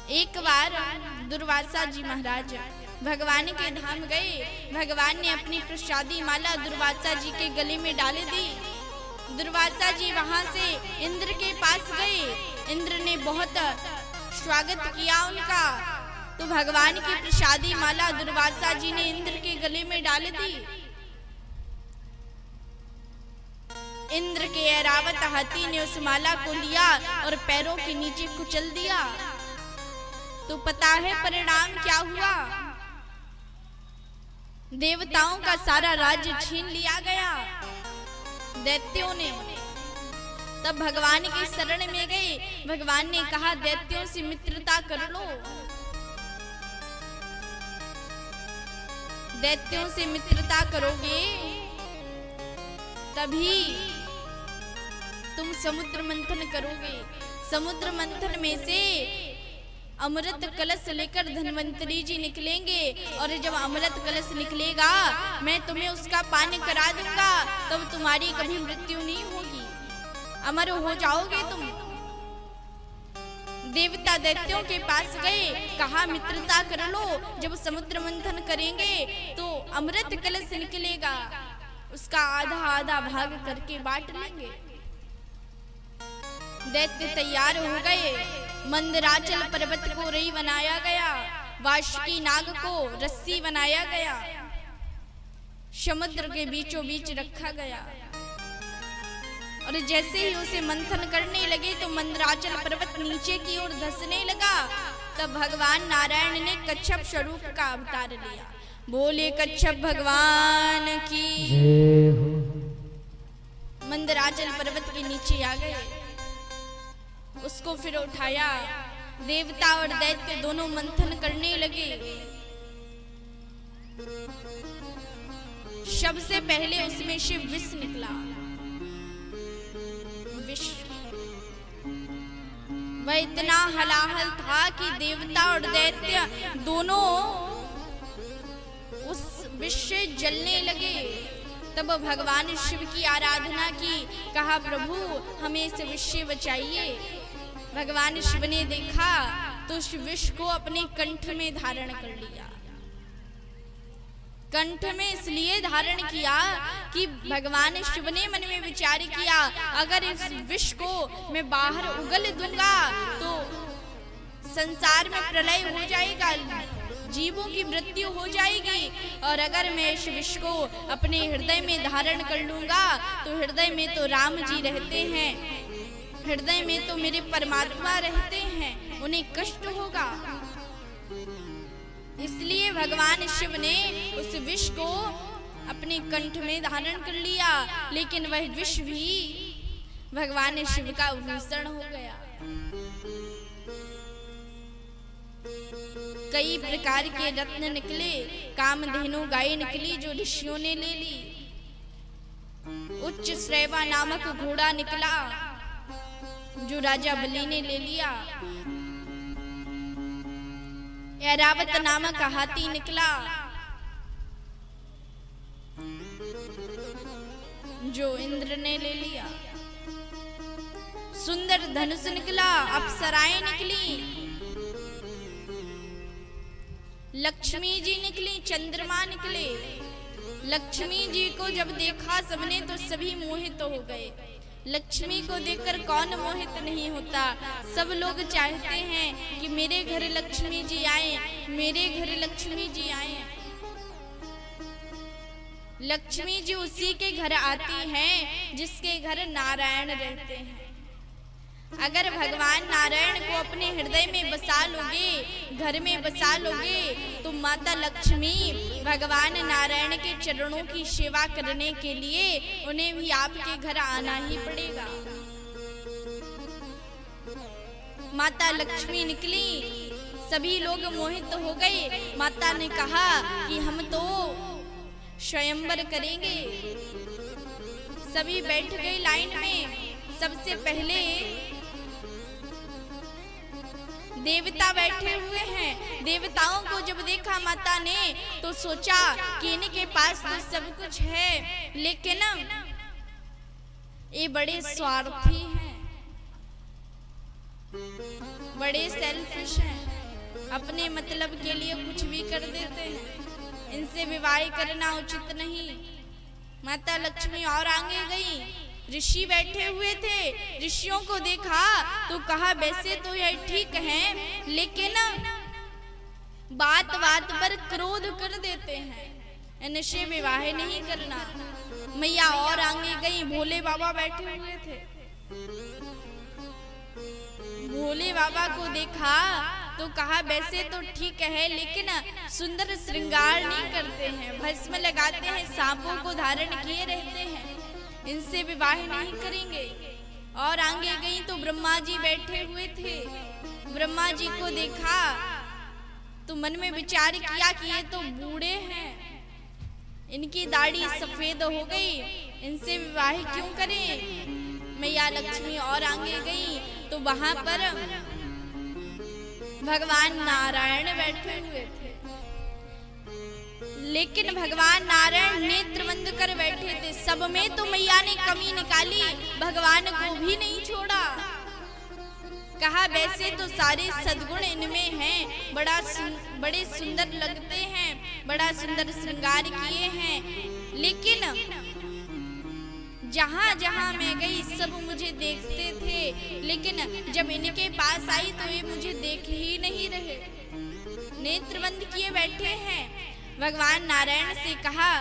एक बार दुर्वासा जी महाराज भगवान के धाम गए। भगवान ने अपनी प्रसादी माला दुर्वासा जी के गले में डाल दी। दुर्वासा जी वहां से इंद्र के पास गए। इंद्र ने बहुत स्वागत किया उनका। तो भगवान की प्रसादी माला दुर्वासा जी ने इंद्र के गले में डाल दी। इंद्र के ऐरावत हाथी ने उस माला को लिया और पैरों के नीचे कुचल दिया। तो पता है परिणाम क्या हुआ? देवताओं का सारा राज्य छीन लिया गया दैत्यों ने। तब भगवान की शरण में गए। भगवान ने कहा, दैत्यों से मित्रता कर लो। दैत्यों से मित्रता करोगे तभी तुम समुद्र मंथन करोगे। समुद्र मंथन में से अमृत कलश लेकर धन्वंतरी जी निकलेंगे और जब अमृत कलश निकलेगा मैं तुम्हें उसका पान करा दूंगा। तब तुम्हारी कभी मृत्यु नहीं होगी, अमर हो जाओगे तुम। देवता दैत्यों के पास गए, कहा मित्रता कर लो। जब समुद्र मंथन करेंगे तो अमृत कलश निकलेगा, उसका आधा आधा भाग करके बांट लेंगे। दैत्य तैयार हो गए। मंदराचल पर्वत को रई बनाया गया, वासुकी नाग को रस्सी बनाया गया, समुद्र के बीचों बीच रखा गया। और जैसे ही उसे मंथन करने लगे तो मंदराचल पर्वत नीचे की ओर धंसने लगा। तब भगवान नारायण ने कच्छप स्वरूप का अवतार लिया। बोले कच्छप भगवान की जय हो। मंदराचल पर्वत के नीचे आ गए, उसको फिर उठाया। देवता और दैत्य दोनों मंथन करने लगे। सबसे पहले उसमें से विष निकला। विष वह इतना हलाहल था कि देवता और दैत्य दोनों उस विष से जलने लगे। तब भगवान शिव की आराधना की, कहा प्रभु हमें इस विष से बचाइए। भगवान शिव ने देखा तो उस विष को अपने कंठ में धारण कर लिया। कंठ में इसलिए धारण किया कि भगवान शिव ने मन में विचार किया, अगर इस विष को मैं बाहर उगल दूंगा तो संसार में प्रलय हो जाएगा, जीवों की मृत्यु हो जाएगी। और अगर मैं इस विष को अपने हृदय में धारण कर लूंगा तो हृदय में तो राम जी रहते हैं, हृदय में तो मेरे परमात्मा रहते हैं, उन्हें कष्ट होगा। इसलिए भगवान शिव ने उस विष को अपने कंठ में धारण कर लिया। लेकिन वह विष भी भगवान शिव का भूषण हो गया। कई प्रकार के रत्न निकले, कामधेनु गाय निकली जो ऋषियों ने ले ली। उच्च श्रेवा नामक घोड़ा निकला जो राजा बलि ने ले लिया। ऐरावत नामक हाथी निकला जो इंद्र ने ले लिया। सुंदर धनुष निकला, अप्सराएं निकली, लक्ष्मी जी निकली, चंद्रमा निकले। लक्ष्मी जी को जब देखा सबने तो सभी मोहित हो गए। लक्ष्मी को देखकर कौन मोहित नहीं होता। सब लोग चाहते हैं कि मेरे घर लक्ष्मी जी आए, मेरे घर लक्ष्मी जी आए। लक्ष्मी जी उसी के घर आती हैं जिसके घर नारायण रहते हैं। अगर भगवान नारायण को अपने हृदय में बसा लोगे, घर में बसा लोगे, तो माता लक्ष्मी भगवान नारायण के चरणों की सेवा करने के लिए उन्हें भी आपके घर आना ही पड़ेगा। माता लक्ष्मी निकली, सभी लोग मोहित हो गए। माता ने कहा कि हम तो स्वयंवर करेंगे। सभी बैठ गए लाइन में। सबसे पहले देवता बैठे हुए हैं। देवताओं को जब देखा माता ने तो सोचा कि इनके पास तो सब कुछ है, लेकिन ये बड़े स्वार्थी हैं, बड़े सेल्फिश हैं। अपने मतलब के लिए कुछ भी कर देते हैं। इनसे विवाह करना उचित नहीं। माता लक्ष्मी और आगे गई। ऋषि बैठे हुए थे, ऋषियों को देखा तो कहा वैसे तो यह ठीक है, लेकिन बात बात पर क्रोध कर देते हैं, इनसे विवाह नहीं करना। मैया और आगे गई। भोले बाबा बैठे हुए थे। भोले बाबा को देखा तो कहा वैसे तो ठीक है, लेकिन सुंदर श्रृंगार नहीं करते हैं, भस्म लगाते हैं, सांपों को धारण किए रहते हैं, इनसे विवाह नहीं करेंगे। और आगे गई तो ब्रह्मा जी बैठे हुए थे। ब्रह्मा जी को देखा तो मन में विचार किया कि ये तो बूढ़े हैं, इनकी दाढ़ी सफेद हो गई, इनसे विवाह क्यों करें। मैया लक्ष्मी और आगे गई तो वहां पर भगवान नारायण बैठे हुए थे, लेकिन भगवान नारायण नेत्र बंद कर बैठे थे। सब में तो मैया ने कमी निकाली, भगवान को भी नहीं छोड़ा। कहा वैसे तो सारे सद्गुण इनमें हैं, बड़े सुंदर लगते हैं, बड़ा सुंदर श्रृंगार किए हैं, लेकिन जहां जहां मैं गई सब मुझे देखते थे, लेकिन जब इनके पास आई तो ये मुझे देख ही नहीं रहे, नेत्र बंद किए बैठे हैं। भगवान नारायण से कहा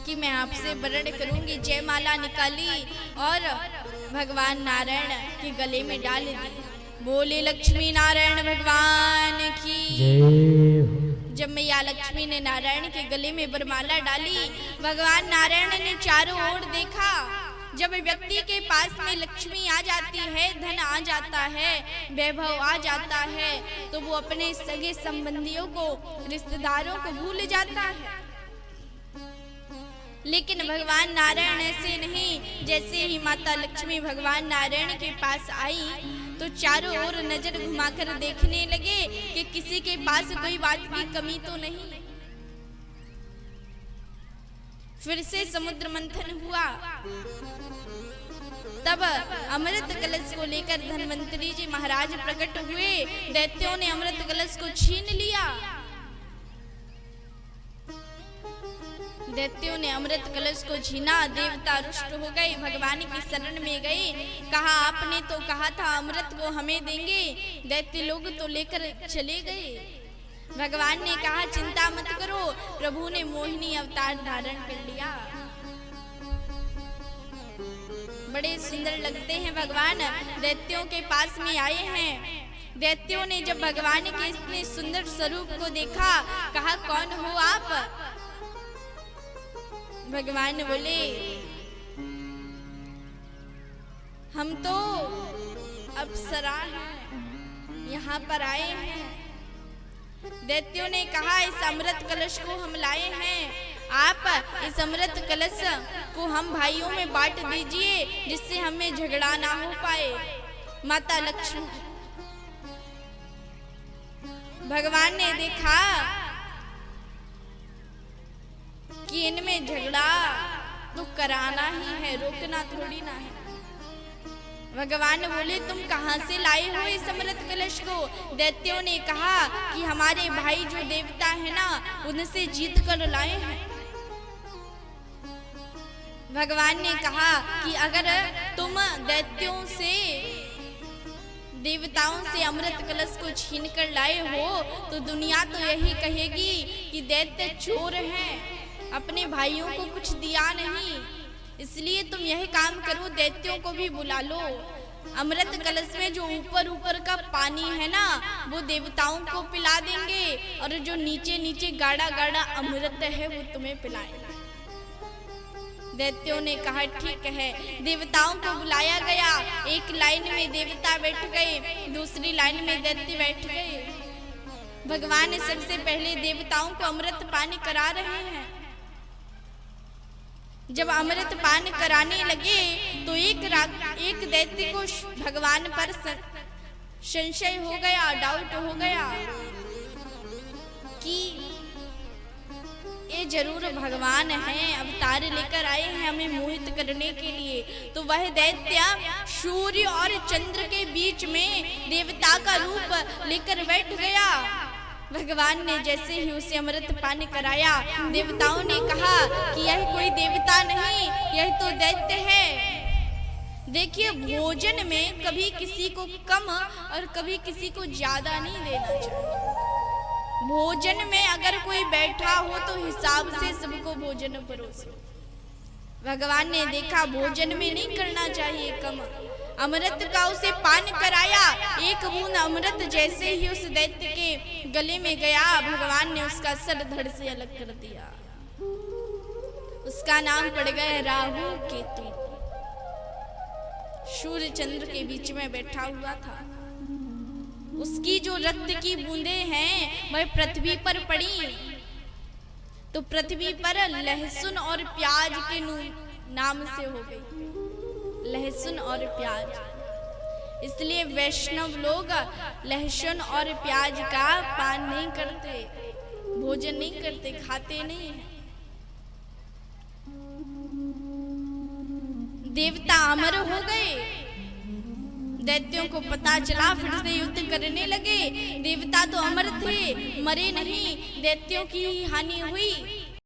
कि मैं आपसे वर्ण करूंगी। जयमाला निकाली और भगवान नारायण के गले में डाल दी। बोले लक्ष्मी नारायण भगवान की। जब मैया लक्ष्मी ने नारायण के गले में वरमाला डाली, भगवान नारायण ने चारों ओर देखा। जब व्यक्ति के पास में लक्ष्मी आ जाती है, धन आ जाता है, वैभव आ जाता है, तो वो अपने सगे संबंधियों को, रिश्तेदारों को भूल जाता है। लेकिन भगवान नारायण ऐसे नहीं। जैसे ही माता लक्ष्मी भगवान नारायण के पास आई तो चारों ओर नजर घुमाकर देखने लगे कि किसी के पास कोई बात की कमी तो नहीं। फिर से समुद्र मंथन हुआ। तब अमृत कलश को लेकर धन्वंतरी जी महाराज प्रकट हुए। दैत्यों ने अमृत कलश को छीन लिया। दैत्यों ने अमृत कलश को छीना। देवता रुष्ट हो गए, भगवान की शरण में गए। कहा आपने तो कहा था अमृत को हमें देंगे, दैत्य लोग तो लेकर चले गए। भगवान ने कहा चिंता मत करो, प्रभु ने मोहिनी अवतार धारण कर लिया। बड़े सुंदर लगते हैं भगवान, दैत्यों के पास में आए हैं। दैत्यों ने जब भगवान के इतने सुंदर स्वरूप को देखा, कहा कौन हो आप। भगवान बोले हम तो अप्सरा हैं, यहाँ पर आए हैं। दैत्यों ने कहा इस अमृत कलश को हम लाए हैं, आप इस अमृत कलश को हम भाइयों में बांट दीजिए, जिससे हमें झगड़ा ना हो पाए। माता लक्ष्मी भगवान ने देखा कि इनमें झगड़ा तो कराना ही है, रोकना थोड़ी ना है। भगवान बोले तुम कहां से लाए हो इस अमृत कलश को। दैत्यों ने कहा कि हमारे भाई जो देवता है ना, उनसे जीत कर लाए हैं। भगवान ने कहा कि अगर तुम दैत्यों से, देवताओं से अमृत कलश को छीन कर लाए हो तो दुनिया तो यही कहेगी कि दैत्य चोर हैं, अपने भाइयों को कुछ दिया नहीं। इसलिए तुम यही काम करो, दैत्यों को भी बुला लो। अमृत कलश में जो ऊपर ऊपर का पानी है ना, वो देवताओं को पिला देंगे, और जो नीचे नीचे गाढ़ा गाढ़ा अमृत है वो तुम्हें पिलाएंगे। दैत्यों ने कहा ठीक है। देवताओं को बुलाया गया। एक लाइन में देवता बैठ गए, दूसरी लाइन में दैत्य बैठ गए। भगवान सबसे पहले देवताओं को अमृत पान करा रहे हैं। जब अमृत पान कराने लगे तो एक दैत्य को भगवान पर संशय हो गया, डाउट हो गया कि ये जरूर भगवान हैं, अवतार लेकर आए हैं हमें मोहित करने के लिए। तो वह दैत्य सूर्य और चंद्र के बीच में देवता का रूप लेकर बैठ गया। भगवान ने जैसे ही उसे अमृत पान कराया, देवताओं ने कहा कि यह कोई देवता नहीं, यह तो दैत्य है। देखिए, भोजन में कभी किसी को कम और कभी किसी को ज्यादा नहीं देना चाहिए। भोजन में अगर कोई बैठा हो तो हिसाब से सबको भोजन परोसो। भगवान ने देखा भोजन में नहीं करना चाहिए कम, अमृत का उसे पान कराया। एक बूंद अमृत जैसे ही उस दैत्य के गले में गया, भगवान ने उसका सर धड़ से अलग कर दिया। उसका नाम पड़ गया राहु केतु। सूर्य चंद्र के बीच में बैठा हुआ था। उसकी जो रक्त की बूंदें हैं वह पृथ्वी पर पड़ी, तो पृथ्वी पर लहसुन और प्याज के नाम से हो गई, लहसुन और प्याज। इसलिए वैष्णव लोग लहसुन और प्याज का पान नहीं करते, भोजन नहीं करते, खाते नहीं हैं। देवता अमर हो गए। दैत्यों को पता चला, फिर से युद्ध करने लगे। देवता तो अमर थे, मरे नहीं, दैत्यों की हानि हुई।